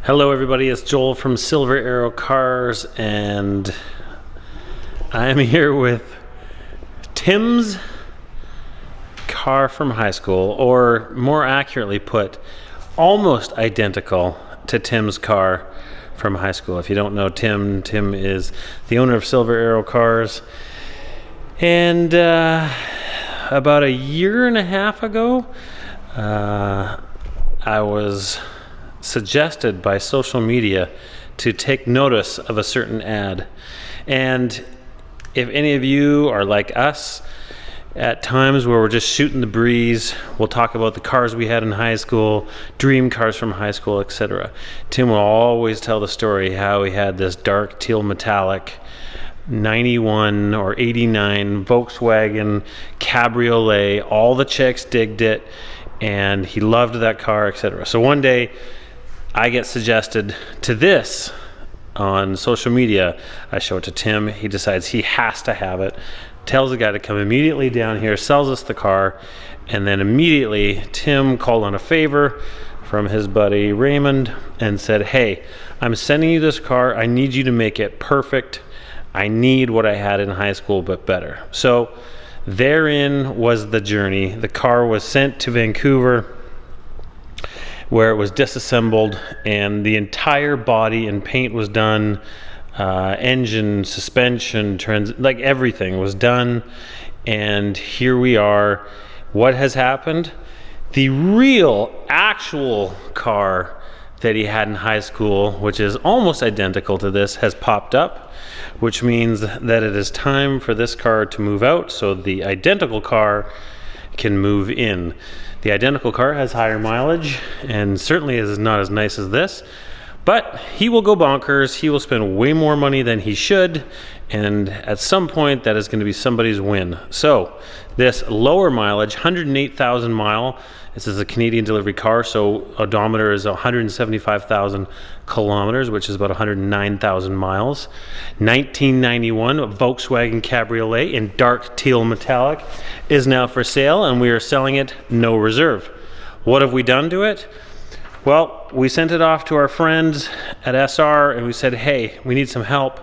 Hello everybody, it's Joel from Silver Arrow Cars, and I am here with Tim's car from high school, or more accurately put, almost identical to Tim's car from high school. If you don't know Tim, Tim is the owner of Silver Arrow Cars, and about a year and a half ago, I was suggested by social media to take notice of a certain ad. And if any of you are like us, at times where we're just shooting the breeze, we'll talk about the cars we had in high school, dream cars from high school, etc. Tim will always tell the story how he had this dark teal metallic 91 or 89 Volkswagen Cabriolet. All the chicks digged it and he loved that car, etc. So one day I get suggested to this on social media. I show it to Tim. He decides he has to have it. Tells the guy to come immediately down here, sells us the car, and then immediately Tim called on a favor from his buddy Raymond and said, "Hey, I'm sending you this car. I need you to make it perfect. I need what I had in high school, but better." So therein was the journey. The car was sent to Vancouver, where it was disassembled and the entire body and paint was done, engine, suspension, like everything was done. And here we are. What has happened? The real, actual car that he had in high school, which is almost identical to this, has popped up, which means that it is time for this car to move out so the identical car can move in. The identical car has higher mileage and certainly is not as nice as this, but he will go bonkers. He will spend way more money than he should, and at some point that is going to be somebody's win. So this lower mileage, 108,000 mile, this is a Canadian delivery car, so odometer is 175,000 kilometers, which is about 109,000 miles. 1991 Volkswagen Cabriolet in dark teal metallic is now for sale, and we are selling it no reserve. What have we done to it? Well, we sent it off to our friends at SR and we said, "Hey, we need some help.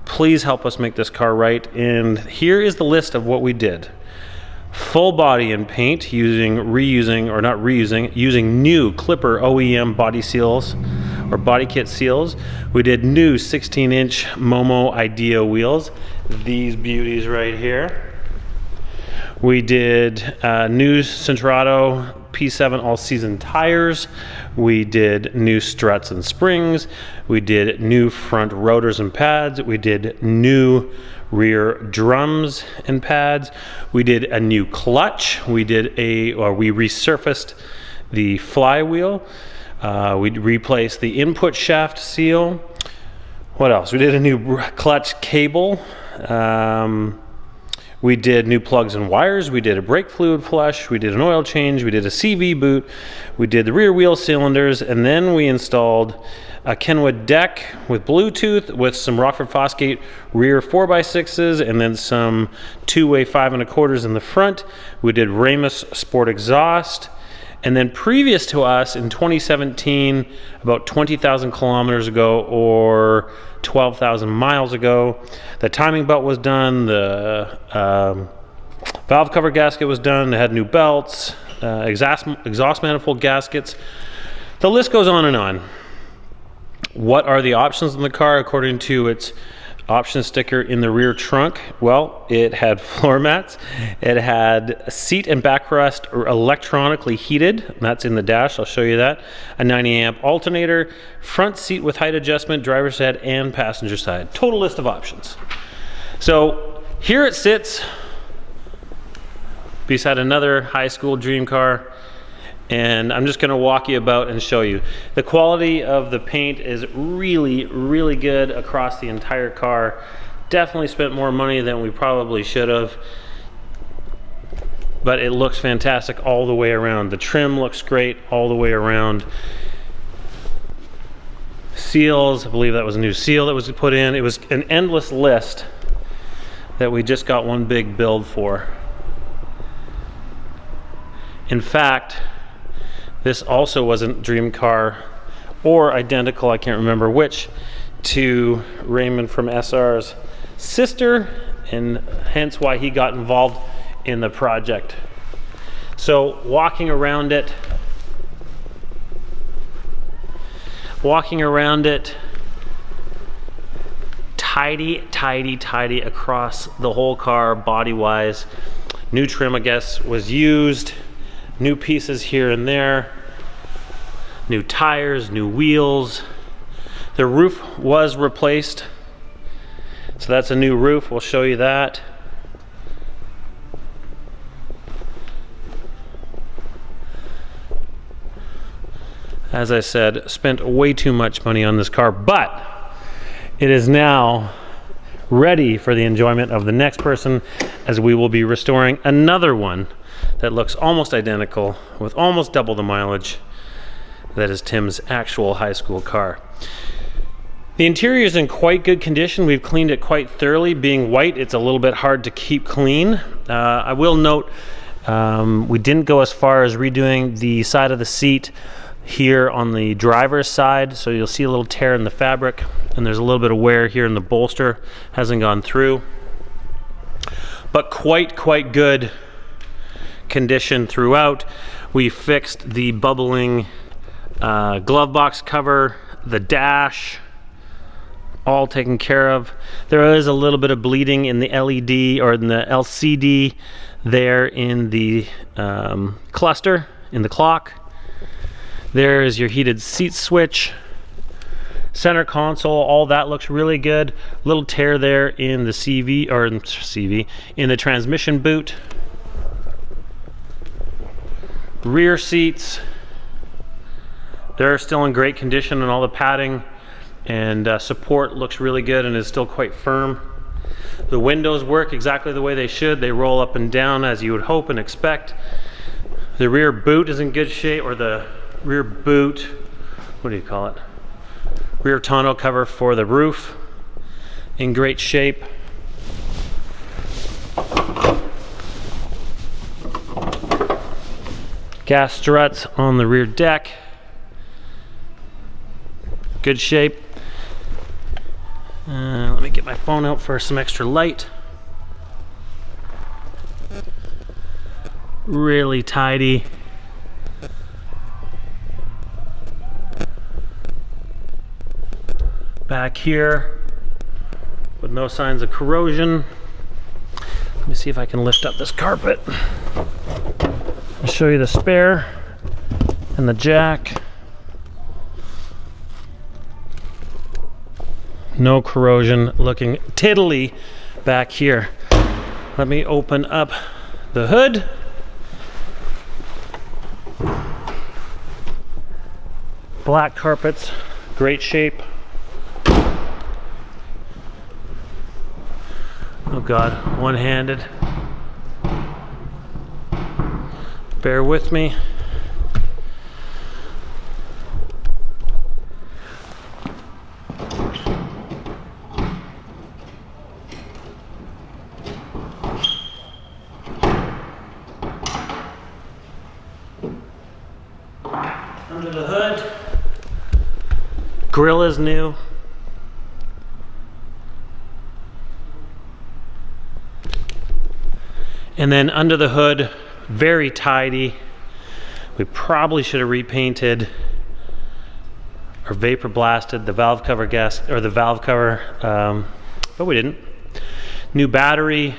Please help us make this car right." And here is the list of what we did. Full body and paint using new Clipper OEM body seals or body kit seals. We did new 16-inch Momo Idea wheels, these beauties right here. We did new Centrado P7 all-season tires. We did new struts and springs. We did new front rotors and pads. We did new rear drums and pads. We did a new clutch. We resurfaced the flywheel. We replaced the input shaft seal. What else? We did a new clutch cable. We did new plugs and wires. We did a brake fluid flush. We did an oil change. We did a CV boot. We did the rear wheel cylinders, and then we installed a Kenwood deck with Bluetooth with some Rockford Fosgate rear 4x6s and then some two-way 5 1/4s in the front. We did Ramus Sport exhaust. And then previous to us in 2017, about 20,000 kilometers ago or 12,000 miles ago, the timing belt was done, the valve cover gasket was done, it had new belts, exhaust manifold gaskets. The list goes on and on. What are the options in the car according to its option sticker in the rear trunk? Well, it had floor mats, it had seat and backrest electronically heated, that's in the dash, I'll show you that, a 90 amp alternator, front seat with height adjustment, driver's side and passenger side. Total list of options. So here it sits beside another high school dream car, and I'm just going to walk you about and show you. The quality of the paint is really, really good across the entire car. Definitely spent more money than we probably should have, but it looks fantastic all the way around. The trim looks great all the way around. Seals, I believe that was a new seal that was put in. It was an endless list that we just got one big build for. In fact, this also was a dream car or identical, I can't remember which, to Raymond from SR's sister, and hence why he got involved in the project. So walking around it, tidy across the whole car, body-wise. New trim, I guess, was used. New pieces here and there. New tires, new wheels. The roof was replaced. So that's a new roof, we'll show you that. As I said, spent way too much money on this car, but it is now ready for the enjoyment of the next person, as we will be restoring another one that looks almost identical with almost double the mileage. That is Tim's actual high school car. The interior is in quite good condition. We've cleaned it quite thoroughly. Being white, it's a little bit hard to keep clean. I will note we didn't go as far as redoing the side of the seat here on the driver's side, so you'll see a little tear in the fabric, and there's a little bit of wear here in the bolster. Hasn't gone through, but quite good condition throughout. We fixed the bubbling glove box cover, the dash, all taken care of. There is a little bit of bleeding in the LED or in the LCD there in the cluster, in the clock. There is your heated seat switch, center console, all that looks really good. Little tear there in the in the transmission boot. Rear seats, they're still in great condition, and all the padding and support looks really good and is still quite firm. The windows work exactly the way they should. They roll up and down as you would hope and expect. The rear boot is in good shape, or the rear boot, what do you call it? Rear tonneau cover for the roof, in great shape. Gas struts on the rear deck, good shape. Let me get my phone out for some extra light. Really tidy. Back here with no signs of corrosion. Let me see if I can lift up this carpet. I'll show you the spare and the jack. No corrosion, looking tiddly back here. Let me open up the hood. Black carpets, great shape. Oh God, one-handed. Bear with me. Under the hood, grill is new. And then under the hood, very tidy. We probably should have repainted or vapor blasted the valve cover but we didn't. New battery.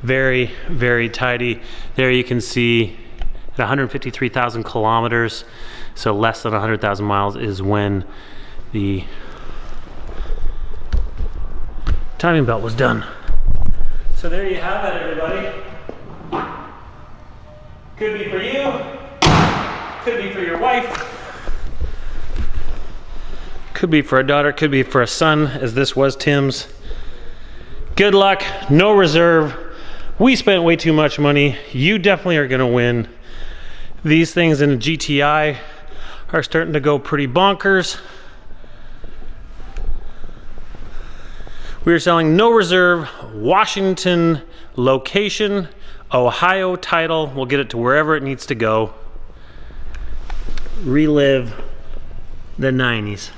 Very tidy. There you can see at 153,000 kilometers, so less than 100,000 miles is when the timing belt was done. So there you have it, everybody. Could be for you, could be for your wife, could be for a daughter, could be for a son, as this was Tim's. Good luck, no reserve. We spent way too much money. You definitely are gonna win. These things in a GTI are starting to go pretty bonkers. We are selling no reserve, Washington location, Ohio title. We'll get it to wherever it needs to go. relive the 90s.